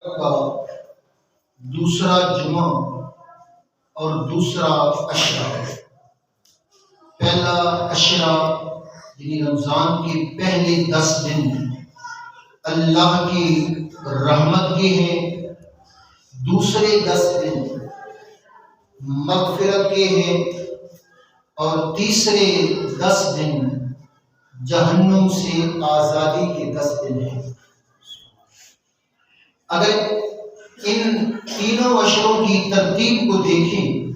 کا دوسرا جمعہ اور دوسرا عشرہ ہے۔ پہلا عشرہ یعنی رمضان کے پہلے 10 دن اللہ کی رحمت کے ہیں، دوسرے 10 دن مغفرت کے ہیں، اور تیسرے 10 دن جہنم سے آزادی کے 10 دن ہیں۔ اگر ان تینوں عشروں کی ترتیب کو دیکھیں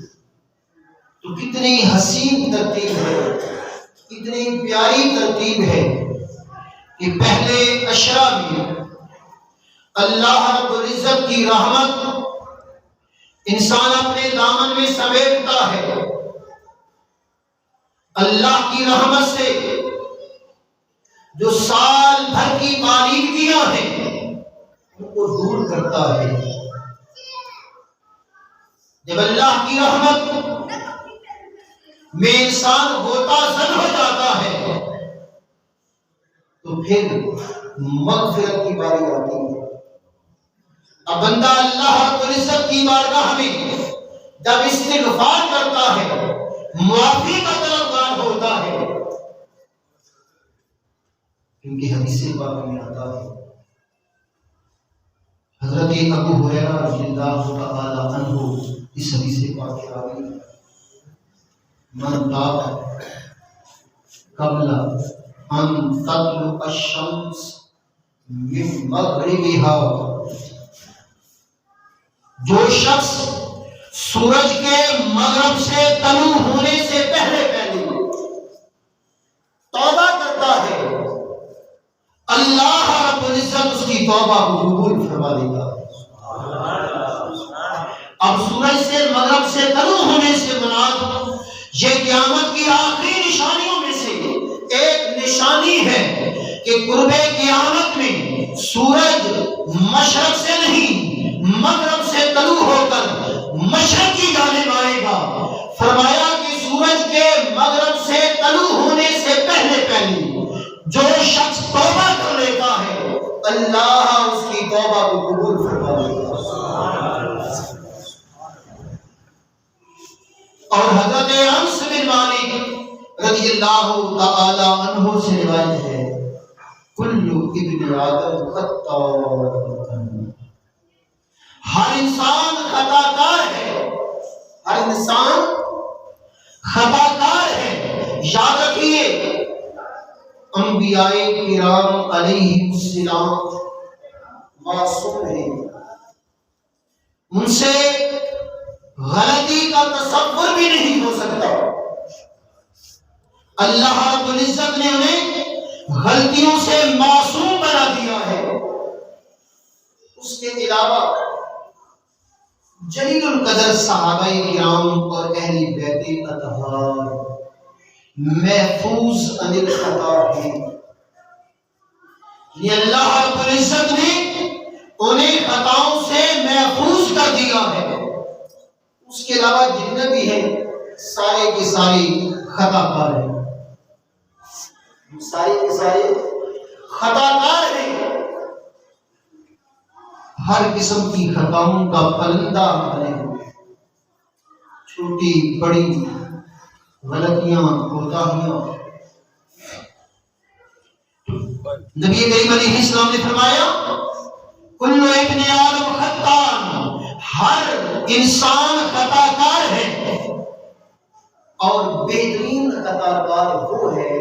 تو کتنی حسین ترتیب ہے، کتنی پیاری ترتیب ہے کہ پہلے عشرہ میں اللہ رب العزت کی رحمت انسان اپنے دامن میں سمیٹتا ہے، اللہ کی رحمت سے جو سال بھر کی آلودگیاں ہیں ان کو دور کرتا ہے۔ جب اللہ کی رحمت میں انسان ہوتا زن ہو جاتا ہے تو پھر مغفرت کی باری آتی ہے۔ اب بندہ اللہ رب العزت کی بارگاہ میں جب استغفار کرتا ہے، معافی کا طلبگار ہوتا ہے، کیونکہ حدیث پاک میں آتا ہے، حضرت ابو ہریرہ رضی اللہ تعالی عنہ اس حدیث پاک کے راوی ہیں، من تاب قبل ان تطلع الشمس من مغربها، جو شخص سورج کے مغرب سے طلوع ہونے سے پہلے توبہ کرتا ہے، اللہ رب العزت اس کی توبہ کو قبول فرما دیتا ہے۔ اب سورج سے مغرب سے طلوع ہونے سے مراد یہ قیامت کی آخری نشانیوں میں سے ایک نشانی ہے کہ قرب قیامت میں سورج مشرق سے نہیں مغرب سے طلوع ہو کر مشرق کی جانب آئے گا۔ فرمایا کہ سورج کے مغرب سے طلوع ہونے سے پہلے جو شخص توبہ کر لیتا ہے، اللہ اس کی توبہ کو قبول فرما لیتا ہے۔ اور حضرت انس بن مالک رضی اللہ تعالی عنہ سے روایت ہے، کل ابن آدم خطاء، ہر انسان خطا کار ہے، ہر انسان خطا کار ہے۔ یاد رکھیے انبیاء کرام علیہ السلام معصوم ہیں، ان سے غلطی کا تصور بھی نہیں ہو سکتا۔ اللہ رب العزت نے انہیں غلطیوں سے معصوم بنا دیا ہے۔ اس کے علاوہ جلیل القدر صحابہ کرام اور اہل بیت اطہار محفوظ عن الخطا ہیں، یہ اللہ رب العزت نے انہیں خطاؤں سے محفوظ کر دیا ہے۔ اس کے علاوہ جتنے بھی ہیں سارے کے سارے خطا کار ہیں، سارے کے سارے خطا کار ہیں، ہر قسم کی خطاؤں کا پرندہ بنے ہوئے، چھوٹی بڑی غلطیاں کوتاہیاں۔ نبی کریم علیہ السلام نے فرمایا کل ابن آدم خطاء، ہر انسان خطا کار ہے، اور بہترین خطا کار وہ ہے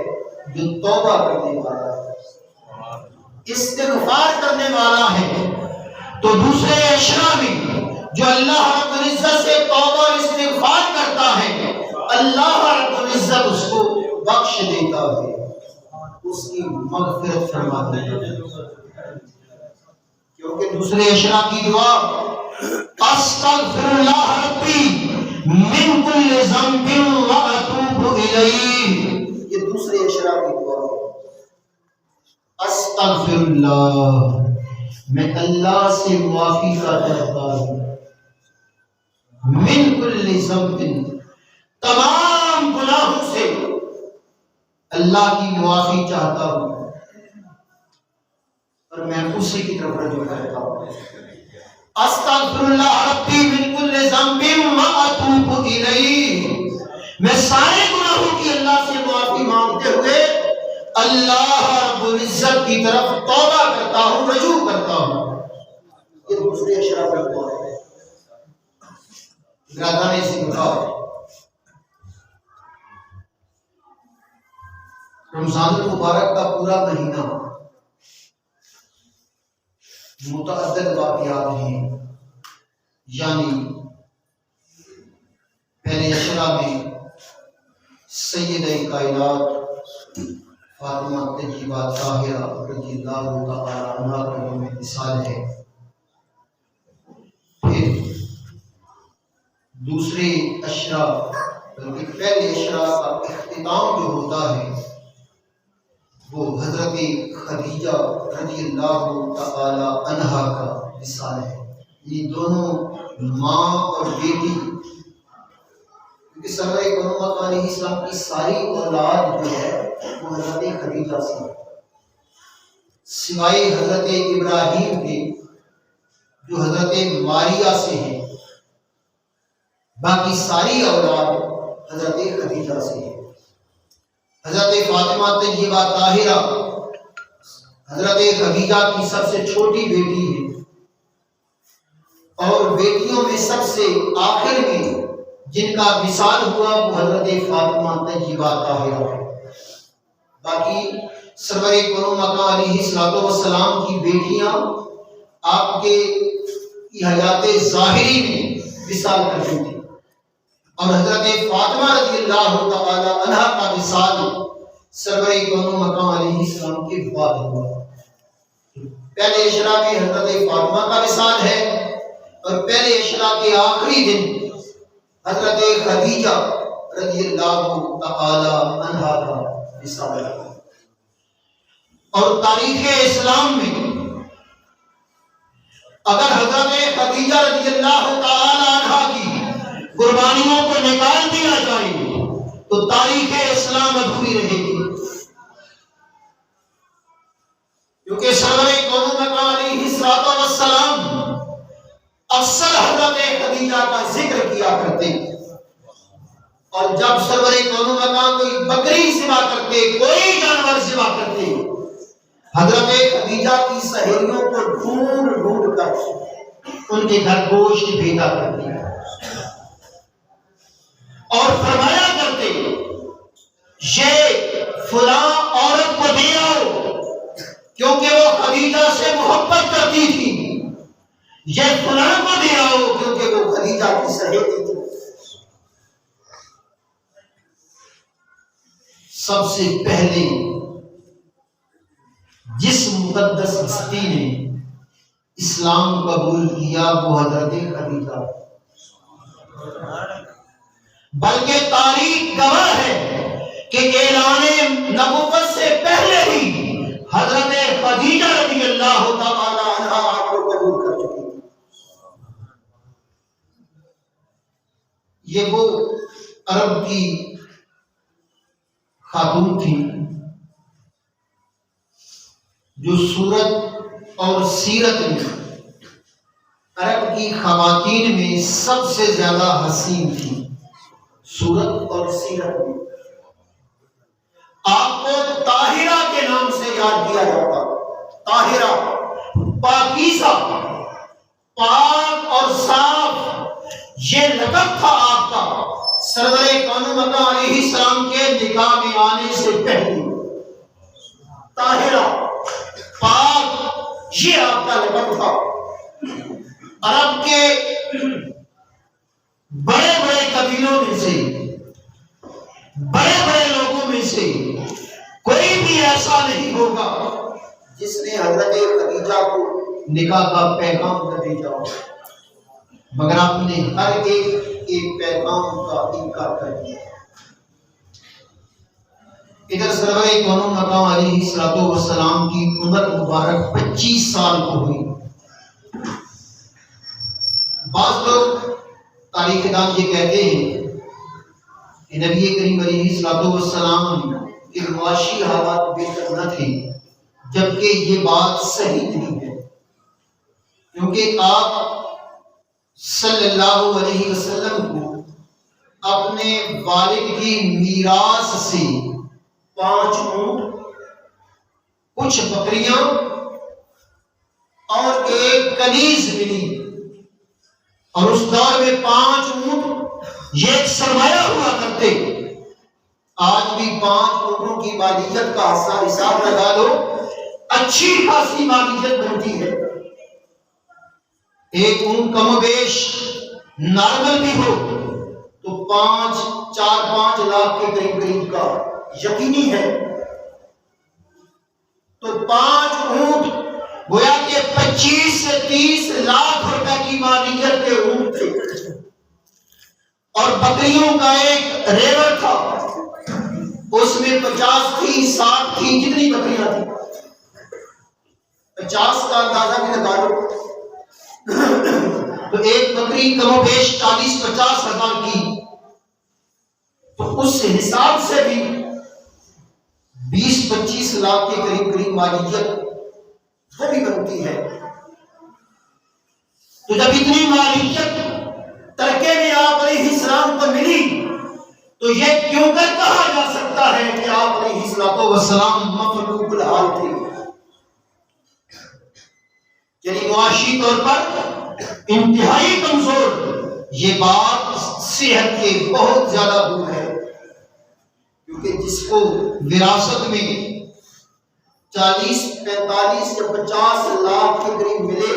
جو توبہ کرنے والا ہے، استغفار کرنے والا ہے۔ تو دوسرے عشرہ میں جو اللہ رب العزت سے توبہ اور استغفار کرتا ہے، اللہ رب العزت اس کو بخش دیتا ہے، اس کی مغفرت فرما دیتا ہے۔ کیونکہ دوسرے عشرہ کی دعا استغفر اللہ ربی من کل ذنب واتوب الیہ، یہ دوسرے عشرہ کی دعا ہے۔ استغفر اللہ، میں اللہ سے معافی کا طلبگار ہوں، من کل ذنب، تمام گناہوں سے اللہ کی معافی چاہتا ہوں، اور میں اسی کی طرف رجوع کرتا ہوں۔ استغفر اللہ ربی من کل ذنب واتوب الیہ، میں سارے گناہوں کی اللہ سے معافی مانگتے ہوئے اللہ رب العزت کی طرف توبہ کرتا ہوں، رجوع کرتا ہوں۔ یہ دوسرے اشراف کا دعا ہے۔ برادران اسلام، رمضان المبارک کا پورا مہینہ متعدد واقعات ہیں، یعنی پہلے اشرا میں سیدہ کائنات فاطمہ طیبہ طاہرہ رضی اللہ تعالی عنہا کا یوم وصال ہے۔ پھر دوسرے اشرا بلکہ پہلے اشرا کا اختتام جو ہوتا ہے وہ حضرت خدیجہ رضی اللہ تعالی عنہا کا وصال ہے۔ یہ دونوں ماں اور بیٹی، کیونکہ سرور کونمت علیہ السلام کی ساری اولاد جو ہے وہ حضرت خدیجہ سے، سوائے حضرت ابراہیم کے جو حضرت ماریہ سے ہیں، باقی ساری اولاد حضرت خدیجہ سے ہے۔ حضرت فاطمہ طیبہ طاہرہ حضرت خدیجہ کی سب سے چھوٹی بیٹی ہے، اور بیٹیوں میں سب سے آخر میں جن کا وصال ہوا وہ حضرت فاطمہ طیبہ طاہرہ ہے۔ باقی سرور کون مکہ علیہ السلام کی بیٹیاں آپ کے حیات ظاہری میں وصال کر چکی تھیں، اور حضرت فاطمہ رضی اللہ تعالی عنہا کا وصال سرور کون مکہ علیہ السلام کے بعد ہوا۔ پہلے اشرا میں حضرت فاطمہ کا وصال ہے، اور پہلے اشرا کے آخری دن حضرت خدیجہ رضی اللہ تعالی عنہا کا وصال ہے۔ اور تاریخ اسلام میں اگر حضرت خدیجہ رضی اللہ تعالی عنہا کی قربانیوں کو نکال دیا جائے تو تاریخ اسلام ادھوری رہے گی، کیونکہ سرور کون علیہ السلام اکثر حضرت خدیجہ کا ذکر کیا کرتے، اور جب سرور کون کوئی بکری ذبح کرتے، کوئی جانور ذبح کرتے، حضرت خدیجہ کی سہیلیوں کو ڈھونڈ ڈھونڈ کر ان کے گھر گوشت بھیجا کرتی اور فرمایا کرتے یہ فلاں عورت کو دے آؤ، کیونکہ وہ خدیجہ سے محبت کرتی تھی، یہ فلاں کو دے آؤ کیونکہ وہ خدیجہ کی سہیلی تھی۔ سب سے پہلے جس مقدس ہستی نے اسلام قبول کیا وہ حضرت خدیجہ، بلکہ تاریخ گواہ ہے کہ اعلان نبوت سے پہلے ہی حضرت خدیجہ رضی اللہ تعالی عنہا آپ کو قبول کر چکی تھی۔ یہ وہ عرب کی خاتون تھی جو صورت اور سیرت میں عرب کی خواتین میں سب سے زیادہ حسین تھی۔ صورت اور سیرت میں آپ کو طاہرہ کے نام سے یاد کیا جاتا، طاہرہ پاکیزہ، پاک اور صاف، یہ لقب تھا آپ کا سرور کون مکہ علیہ السلام کے نکاح میں آنے سے پہلے۔ طاہرہ پاک یہ آپ کا لقب تھا۔ عرب کے بڑے بڑے قبیلوں میں سے، بڑے بڑے لوگوں میں سے کوئی بھی ایسا نہیں ہوگا جس نے حضرت خدیجہ کو نکاح کا پیغام نہ بھیجا ہو، مگر آپ نے ہر ایک پیغام کا انکار کر دیا۔ ادھر سرور کون مکہ علیہ السلام کی عمر مبارک 25 سال کو ہوئی۔ بعض لوگ تاریخ دان یہ کہتے ہیں کہ نبی کریم علیہ السلام کے معاشی حالات بہتر نہ تھے، جبکہ یہ بات صحیح نہیں ہے، کیونکہ آپ صلی اللہ علیہ وسلم کو اپنے والد کی میراث سے 5 اونٹ، کچھ بکریاں اور ایک کنیز ملی، اور اس دور میں 5 اونٹ یہ ایک سرمایہ ہوا کرتے۔ آج بھی 5 اونٹوں کی مالیت کا حساب لگا لو، اچھی خاصی مالیت بنتی ہے۔ ایک اونٹ کم و بیش نارمل بھی ہو تو 4-5 لاکھ کے قریب کا یقینی ہے۔ تو 5 اونٹ گویا کہ 25 سے 30 لاکھ روپے کی مالیت کے اونٹ تھے، اور بکریوں کا ایک ریور تھا، اس میں 50 تھی، 60 تھی، جتنی بکریاں تھیں 50 کا اندازہ بھی لگا لو تو ایک بکری کم و بیش 40-50 ہزار کی، تو اس حساب سے بھی 20-25 لاکھ کے قریب مالیت وہ بھی بنتی ہے۔ تو جب اتنی مالیت ترکے میں آپ علیہ السلام کو ملی تو یہ کیوں کر کہا جا سکتا ہے کہ آپ علیہ السلام مفلوق الحال تھے؟ یعنی معاشی طور پر انتہائی کمزور، یہ بات صحت کے بہت زیادہ دور ہے، کیونکہ جس کو وراثت میں 40-45 یا 50 لاکھ کے قریب ملے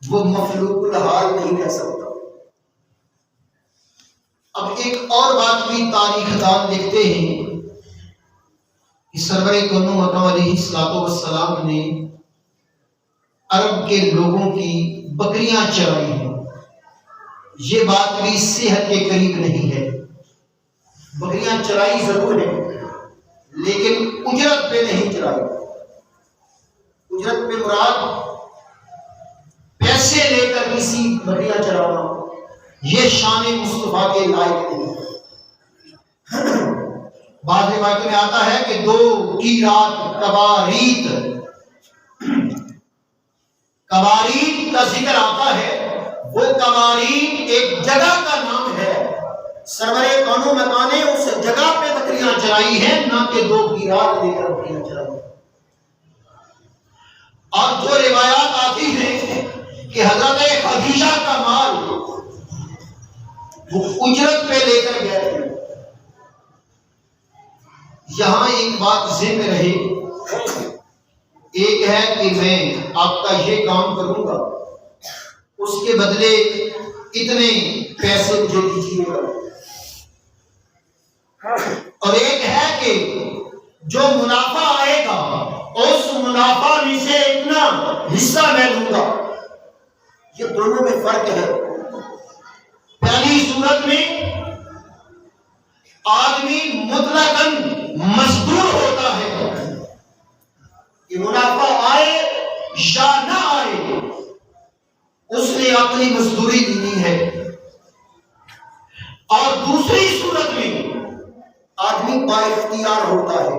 وہ مفلوق الحال نہیں رہ سکتا۔ اب ایک اور بات بھی تاریخ دان لکھتے ہیں کہ سرور کونو مکہ علیہ السلام نے عرب کے لوگوں کی بکریاں چرائی ہیں۔ یہ بات بھی صحت کے قریب نہیں ہے۔ بکریاں چرائی ضرور ہے لیکن اجرت پہ نہیں چرائی۔ اجرت پہ مراد پیسے لے کر کسی بکریاں چرانا، یہ شان مصطفیٰ کے لائق نہیں ہے۔ بعض روایتوں میں آتا ہے کہ 2 قیرات قوارید کا ذکر آتا ہے، وہ قوارید ایک جگہ کا نام ہے۔ سرور کونو مکہ نے اس جگہ پہ بکریاں چرائی ہیں، نہ کہ 2 قیرات لے کر بکریاں چرائی۔ اور جو روایات آتی ہیں کہ حضرت خدیجہ کا مال وہ اجرت پہ لے کر گئے تھے۔ یہاں ایک بات ذہن میں رہے، ایک ہے کہ میں آپ کا یہ کام کروں گا، اس کے بدلے اتنے پیسے مجھے دیجیے گا، اور ایک ہے کہ جو منافع آئے گا اس منافع میں سے اتنا حصہ میں لوں گا۔ یہ دونوں میں فرق ہے۔ پہلی صورت میں آدمی مطلقاً مزدور ہوتا ہے کہ منافع آئے یا نہ آئے اس نے اپنی مزدوری دینی ہے، اور دوسری صورت میں آدمی با اختیار ہوتا ہے،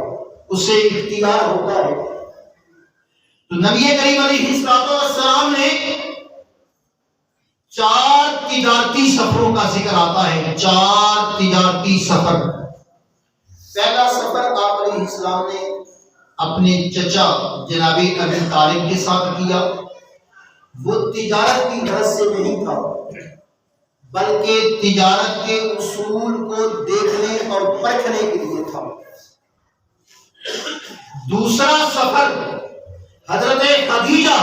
اسے اختیار ہوتا ہے۔ تو نبی کریم علیہ السلام نے 4 تجارتی سفروں کا ذکر آتا ہے، 4 تجارتی سفر۔ پہلا سفر آپ علیہ السلام نے اپنے چچا جناب ابی طالب کے ساتھ کیا، وہ تجارت کی غرض سے نہیں تھا بلکہ تجارت کے اصول کو دیکھنے اور پرکھنے کے لیے تھا۔ دوسرا سفر حضرت خدیجہ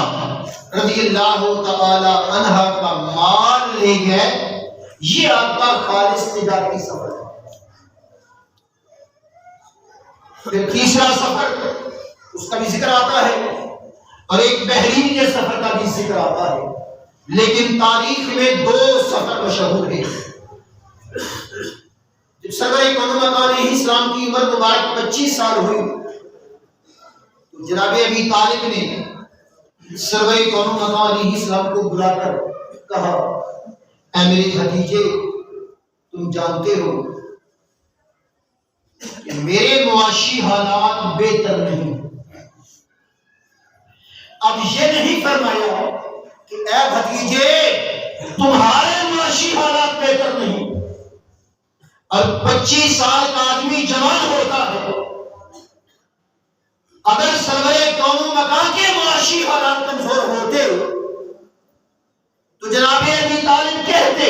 رضی اللہ تعالی عنہا کا مال لے گئے، یہ آپ کا خالص تجارتی سفر ہے۔ پھر تیسرا سفر اس کا بھی ذکر آتا ہے، اور ایک بحرین کے سفر کا بھی ذکر آتا ہے، لیکن تاریخ میں 2 سفر مشہور ہیں۔ جب سرور کونو مکہ علیہ السلام کی عمر مبارک 25 سال ہوئی تو جناب ابی طالب نے سرور کونو مکہ علیہ السلام کو بلا کر کہا، اے میرے بھتیجے، تم جانتے ہو کہ میرے معاشی حالات بہتر نہیں۔ اب یہ نہیں فرمایا کہ اے بھتیجے تمہارے معاشی حالات بہتر نہیں، اور 25 سال کا آدمی جوان ہوتا ہے، اگر سرور کون و مکان کے معاشی حالات کمزور ہوتے تو جناب ابی طالب کہتے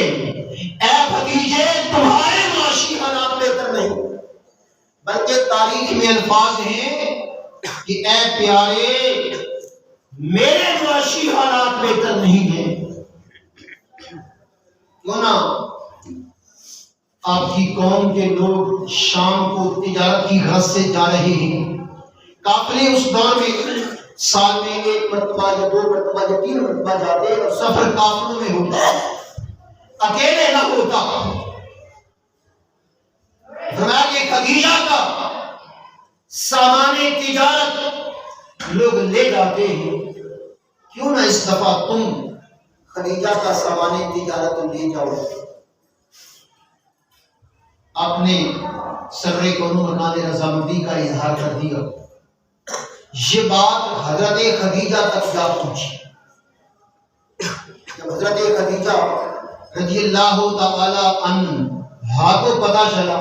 اے بھتیجے تمہارے معاشی حالات بہتر نہیں، بلکہ تاریخ میں الفاظ ہیں کہ اے پیارے میرے معاشی حالات بہتر نہیں ہیں۔ کیوں نہ آپ کی قوم کے لوگ شام کو تجارت کی غرض سے جا رہے ہیں، قافلے اس دور میں سال میں 1 مرتبہ یا 2 مرتبہ یا 3 مرتبہ جاتے، اور سفر قافلوں میں ہوتا، اکیلے نہ ہوتا۔ فرمایا کہ خدیجہ کا سامان تجارت لوگ لے جاتے ہیں، کیوں نہ اس دفعہ تم خدیجہ کا سامان تجارت لے جاؤ۔ آپ نے سر کونو مکان رضامندی کا اظہار کر دیا۔ یہ بات حضرت خدیجہ تک جا پہنچی۔ جب حضرت خدیجہ رضی اللہ تعالی عنہا کو پتہ چلا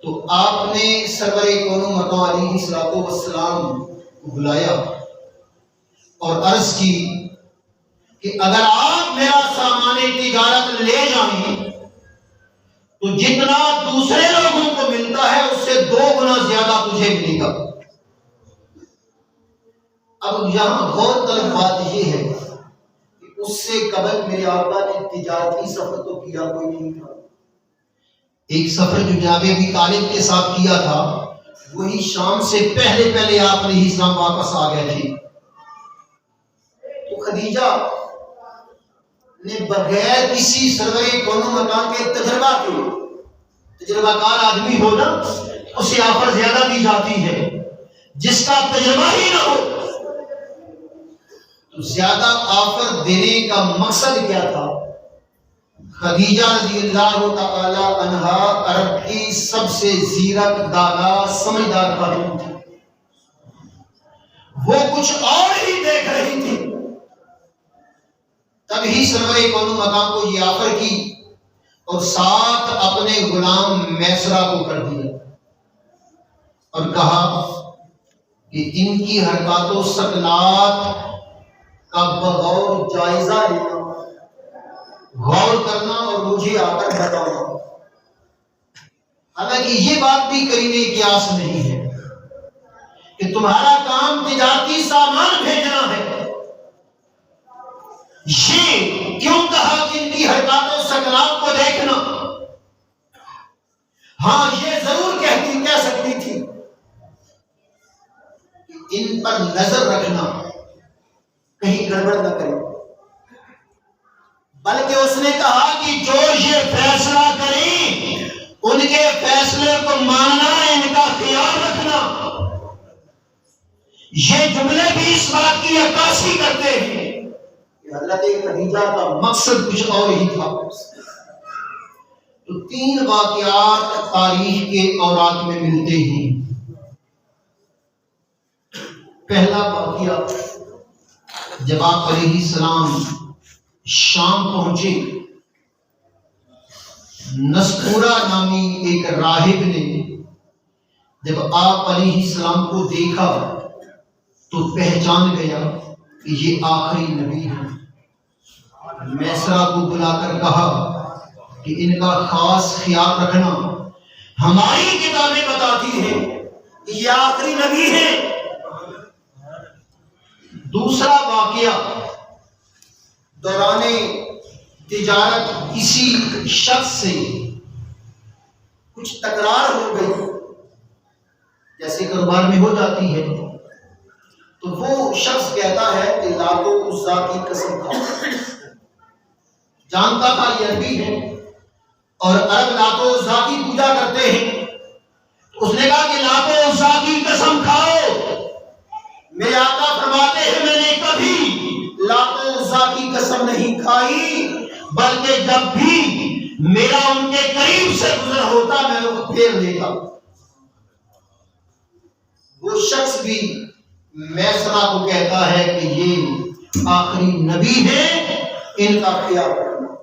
تو آپ نے سرور کونو مکان علیہ السلام کو بلایا اور عرض کی کہ اگر آپ میرا سامان تجارت لے جائیں تو جتنا دوسرے لوگوں کو ملتا ہے اس سے 2 گنا زیادہ تجھے ملے گا۔ اب یہاں غور طلب بات یہ ہے کہ اس سے قبل میرے آقا نے تجارتی سفر تو کیا کوئی نہیں تھا۔ ایک سفر جو جناب ابی طالب کے ساتھ کیا تھا وہی شام سے پہلے آپ علیہ السلام واپس آ گئے تھے۔ تو خدیجہ نے بغیر کسی سرور کونو مکان کے تجربہ کار آدمی ہو نا اسے آفر زیادہ دی جاتی ہے، جس کا تجربہ ہی نہ ہو تو زیادہ آفر دینے کا مقصد کیا تھا؟ خدیجہ رضی اللہ تعالی عنہا عرب کی سب سے زیرک دانا سمجھدار خاتون تھی، وہ کچھ اور ہی دیکھ رہی تھی، تبھی سرور کونو مقام کو یہ آفر کی اور ساتھ اپنے غلام میسرہ کو کر دیا اور کہا کہ ان کی حرکات و سکنات کا بغور جائزہ لینا، غور کرنا اور مجھے آ کر بتانا۔ حالانکہ یہ بات بھی کرینے کی آس نہیں ہے کہ تمہارا کام تجارتی سامان بھیجنا ہے، یہ کیوں کہا کہ ان کی حرکات و سکنات کو دیکھنا؟ ہاں یہ ضرور کہہ سکتی تھی کہ ان پر نظر رکھنا کہیں گڑبڑ نہ کرے، بلکہ اس نے کہا کہ جو یہ فیصلہ کریں ان کے فیصلے کو ماننا، ان کا خیال رکھنا۔ یہ جملے بھی اس بات کی عکاسی کرتے ہیں کہ حضرت خدیجہ کا مقصد کچھ اور ہی تھا۔ تو 3 واقعات تاریخ کے اوراق میں ملتے ہیں۔ پہلا واقعہ جب آپ علیہ السلام شام پہنچے، نسپورا نامی ایک راہب نے جب آپ علیہ السلام کو دیکھا تو پہچان گیا کہ یہ آخری نبی ہے۔ میسرہ کو بلا کر کہا کہ ان کا خاص خیال رکھنا، ہماری کتابیں بتاتی ہیں کہ یہ آخری نبی ہے۔ دوسرا واقعہ دوران تجارت کسی شخص سے کچھ تکرار ہو گئی، جیسے کاروبار میں ہو جاتی ہے، تو وہ شخص کہتا ہے کہ لات و عزا کی قسم کھاؤ۔ جانتا تھا یہ عربی ہے اور عرب لات و عزا کی پوجا کرتے ہیں، تو اس نے کہا کہ لات و عزا کی قسم کھاؤ۔ میرے آقا فرماتے ہیں میں نے کبھی لات و عزا کی قسم نہیں کھائی، بلکہ جب بھی میرا ان کے قریب سے گزر ہوتا میں ان کو پھیر لیتا۔ وہ شخص بھی میسرہ کو کہتا ہے کہ یہ آخری نبی ہیں، ان کا خیال رکھنا۔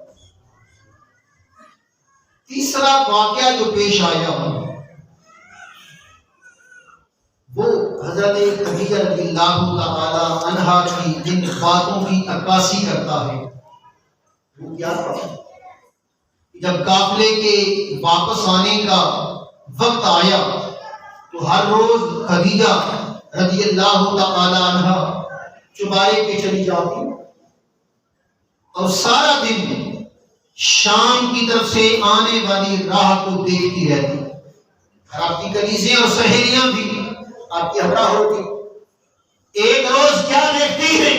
تیسرا واقعہ جو پیش آیا وہ حضرت خدیجہ رضی اللہ تعالی عنہا کی جن باتوں کی عکاسی کرتا ہے وہ کیا تھا؟ جب قافلے کے واپس آنے کا وقت آیا تو ہر روز خدیجہ رضی اللہ تعالی عنہا چوبارے پہ چلی جاتی اور سارا دن شام کی طرف سے آنے والی راہ کو دیکھتی رہتی، اور آپ کی کنیزیں اور سہیلیاں بھی آپ کی ہمراہ ہوتی۔ ایک روز کیا دیکھتی ہے؟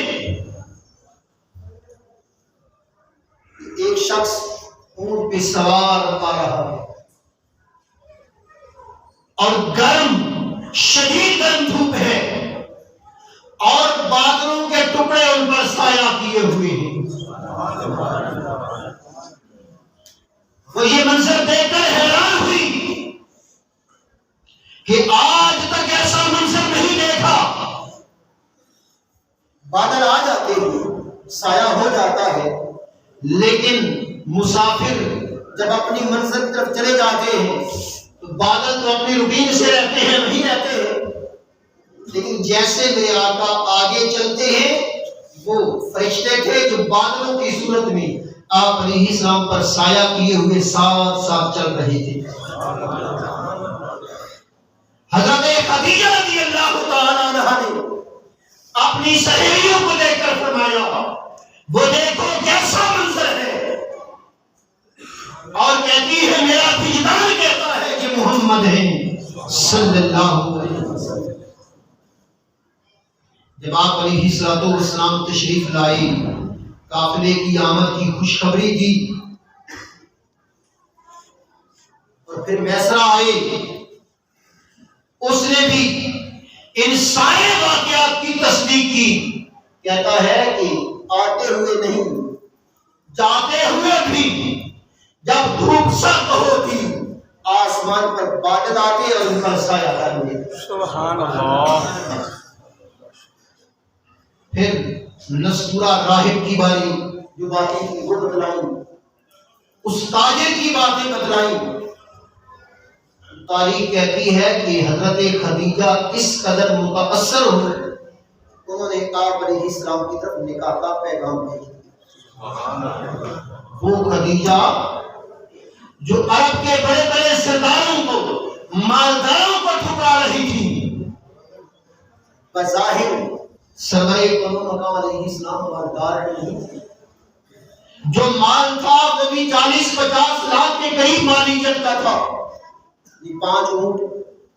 ایک شخص اونٹ پہ سوار آ رہا ہے اور گرم شدید گرم دھوپ ہے اور بادلوں کے ٹکڑے ان پر سایہ کیے ہوئے ہیں۔ وہ یہ منظر دیکھ کر حیران ہوئی کہ آج تک ایسا منظر نہیں دیکھا۔ بادل آ جاتے ہیں، سایہ ہو جاتا ہے، لیکن مسافر جب اپنی منزل کی طرف چلے جاتے ہیں تو بادل تو اپنی روٹین سے رہتے ہیں، وہیں رہتے ہیں، لیکن جیسے میرے آقا آگے چلتے ہیں وہ فرشتے تھے جو بادلوں کی صورت میں آپ علیہ السلام پر سایہ کیے ہوئے ساتھ ساتھ چل رہے تھے۔ حضرت خدیجہ رضی اللہ تعالی عنہا نے اپنی سہیلیوں کو دیکھ کر فرمایا وہ دیکھو کیسا منظر ہے، اور کہتی ہے میرا وجدان کہتا ہے کہ محمد ہیں صلی اللہ علیہ وسلم۔ جب آپ علیہ السلام تشریف لائے، قافلے کی آمد کی خوشخبری دی اور پھر میسرا آئے، اس نے بھی ان سارے واقعات کی تصدیق کی۔ کہتا ہے کہ آتے ہوئے نہیں، جاتے ہوئے بھی جب دھوپ سخت ہوتی آسمان پر بادل آتے اور ان کا سایہ کرتے۔ سبحان اللہ۔ پھر نستورہ راہب کی باری جو باتیں کی وہ بتلائیں، اس تاجر کی باتیں بتلائیں۔ تاریخ کہتی ہے کہ حضرت خدیجہ اس قدر متاثر ہوئے انہوں نے آپ علیہ السلام کی طرف نکاح کا پیغام بھیج دیا۔ وہ خدیجہ جو عرب کے بڑے بڑے سرداروں کو، مالداروں کو ٹھکرا رہی تھی، بظاہر سرور مقام علیہ السلام مالدار نہیں تھے، جو مال تھا وہ بھی 40-50 لاکھ کے قریب مالیت کا تھا۔ یہ 5 اونٹ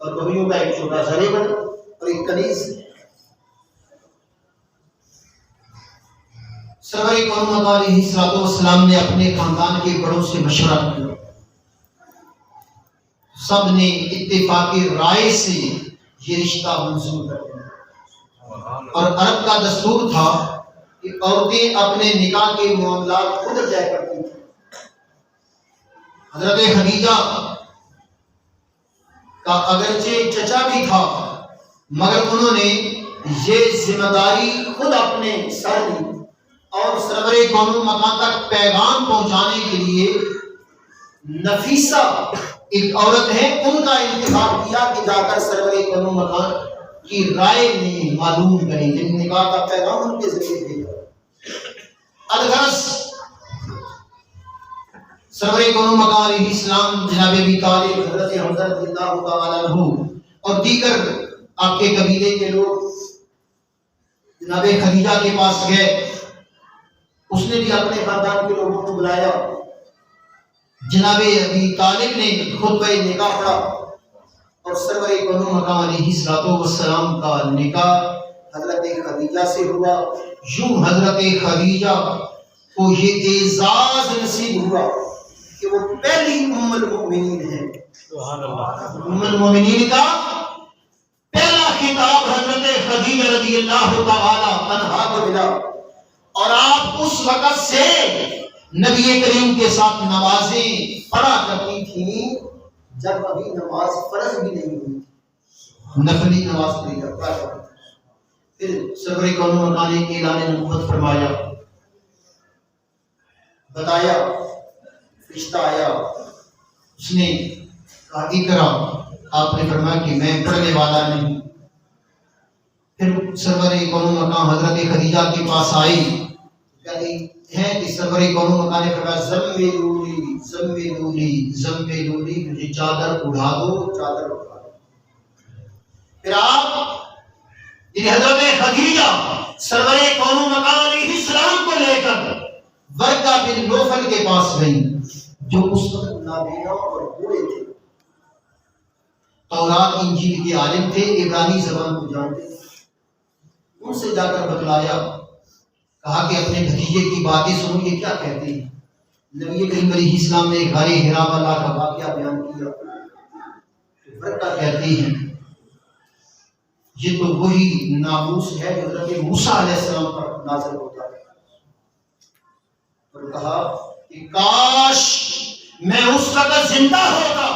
اور گویوں کا ایک چھوٹا سا ریبن اور ایک کنیز۔ سرور مقام علیہ السلام نے اپنے خاندان کے بڑوں سے مشورہ کیا، سب نے اتفاق رائے سے یہ رشتہ منظور کر دیا، اور عرب کا دستور تھا کہ عورتیں اپنے نکاح کے معاملات خود طے کرتی تھیں۔ حضرت خدیجہ کا اگرچہ چچا بھی تھا مگر انہوں نے یہ ذمہ داری خود اپنے سر لی اور سرور کون مکان تک پیغام پہنچانے کے لیے نفیسہ ایک عورت ہے ان کا انتخاب کیا کہ جا کر سرور کون مکان کی رائے میں معلوم کریں، جن نکاح کا پیغام ان کے ذریعے بھیجا۔ الغرض سرور کون مکان علیہ السلام جناب ابی طالب، حضرت حمزہ رضی اللہ تعالی عنہ اور دیگر آپ کے قبیلے کے لوگ جناب خدیجہ کے پاس گئے۔ اس نے بھی اپنے خاندان کے لوگوں کو بلایا، جناب ابی طالب نے خطبہ نکاح پڑھا اور سرور کون مقام علیہ السلام کا نکاح حضرت خدیجہ سے ہوا۔ یوں حضرت خدیجہ کو یہ اعزاز نصیب ہوا کہ وہ پہلی ام المؤمنین ہے۔ ام المؤمنین کا پہلا خطاب حضرت خدیجہ رضی اللہ تعالی عنہا کو ملا، اور آپ اس وقت سے نبی کریم کے ساتھ نمازیں پڑھا کرتی تھیں جب ابھی نماز فرض بھی نہیں ہوئی، نفلی نماز پڑھی جاتا ہے۔ پھر سرور کون و مکان نے اعلان نبوت فرمایا، بتایا، فرشتہ آیا، اس نے کہا اقرا، آپ نے فرمایا کہ میں پڑھنے والا نہیں۔ پھر سرور کون و مکان حضرت خدیجہ کے پاس آئی، کہتی ہیں کہ سرور کون و مکان نے فرمایا زملونی زملونی زملونی، مجھے چادر اڑا دو، چادر اڑا دو۔ پھر آپ حضرت خدیجہ سرور کون و مکان علیہ السلام کو لے کر ورقہ بن نوفل کے پاس گئی، جو اس وقت نابینا اور بوڑھے تھے، تورات انجیل کے عالم تھے، عبرانی زبان کو جانتے تھے۔ ان سے جا کر بتلایا، کہا کہ اپنے بھتیجے کی باتیں سنو، یہ کیا کہتے ہیں۔ نبی کریم علیہ السلام نے غار حرا والا کا واقعہ بیان کیا۔ ورقہ کہتے ہیں یہ تو وہی ناموس ہے جو حضرت موسیٰ علیہ السلام پر نازل ہوتا ہے، اور کہا کہ کاش میں اس وقت زندہ ہوتا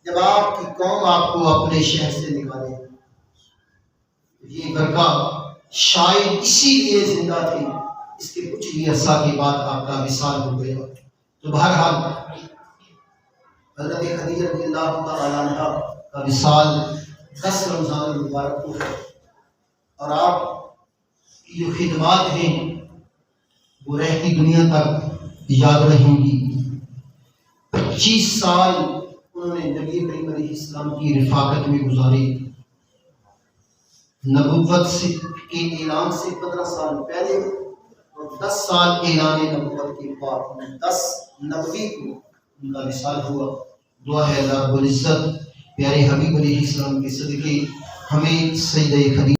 جب آپ کی قوم آپ کو اپنے شہر سے نکالے۔ یہ برکہ شاید اسی لیے زندہ تھی، اس کے کچھ ہی عرصہ کے بعد آپ کا وصال ہو گیا۔ تو بہرحال حضرت خدیجہ رضی اللہ تعالیٰ عنہا کا وصال 10 رمضان المبارک کو ہے، اور آپ کی جو خدمات ہیں وہ رہتی دنیا تک یاد رہیں گی۔ 25 سال انہوں نے نبی کریم علیہ السلام کی رفاقت میں گزارے۔ نبوت سے کے اعلان سے 15 سال پہلے اور 10 سال اعلان نبوت کے بعد 10 نبوی کو ان کا وصال ہوا۔ دعا ہے اللہ رب العزت پیارے حبیب علیہ السلام کے صدقے ہمیں سجدہ خدیجہ